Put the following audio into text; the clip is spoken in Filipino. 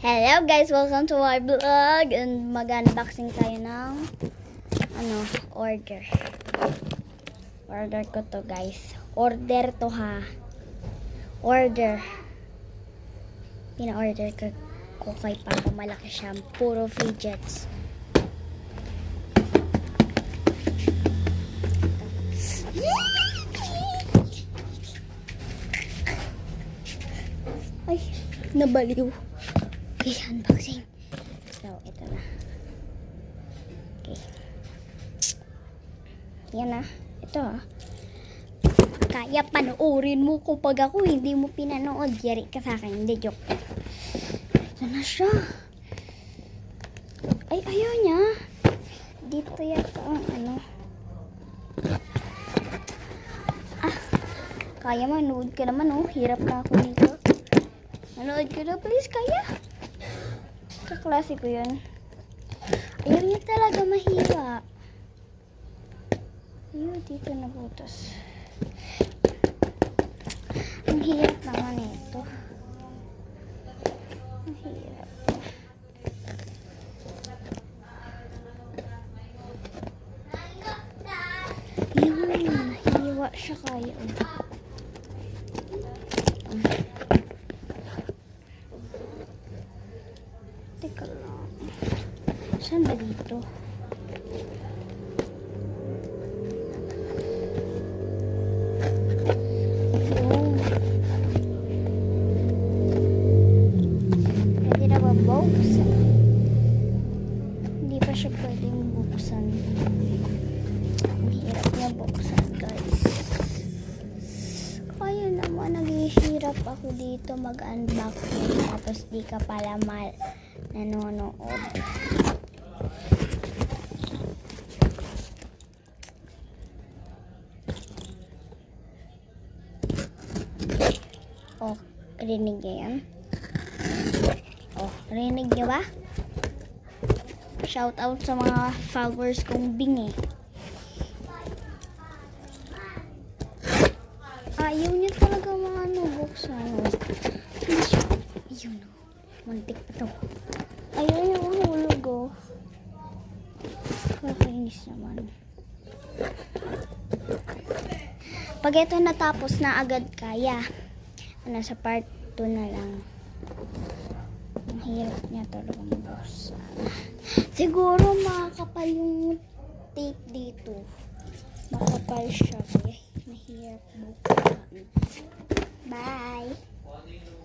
Hello guys, welcome to our vlog and mag-unboxing tayo ng order. Order ko to guys. Order to ha. Order. Pina-order ko kay Papa, malaki siya. Puro fidgets. Ay, nabaliw. Okay, unboxing. So, ito na. Okay. Yan na. Ito Kaya panoorin mo ko pag ako hindi mo pinanood. Yari ka sa akin. Hindi, joke. Ito na siya. Ay, ayaw niya. Dito yata ang kaya manood ka naman Hirap na ako dito. Manood ka na please, kaya. Kaklase ko yun. Ayaw niya talaga mahiwa. Ayaw, dito nabutas. Ang hirap naman ito. Ang hirap. Yun, nahiwa siya kaya. Teka lang. Saan ba dito? Pwede na ba buksan? Hindi pa siya pwedeng buksan. Ang hirap niya buksan guys. Kaya naman naghihirap ako dito mag-unboxing tapos di ka pala nanonood. Oh, rinig niyo yan? Oh, rinig niyo ba? Shout out sa mga followers kong bingi. Ayaw niya talaga buksan. Ayun muntik pa to. Ayaw niya mahulog Kakainis naman. Pag ito natapos na agad kaya. Nasa part 2 na lang. Ang hirap niya talaga mabuksan. Siguro makakapal yung tape dito. Makapal siya. Kaya mahirap buksan. Bye!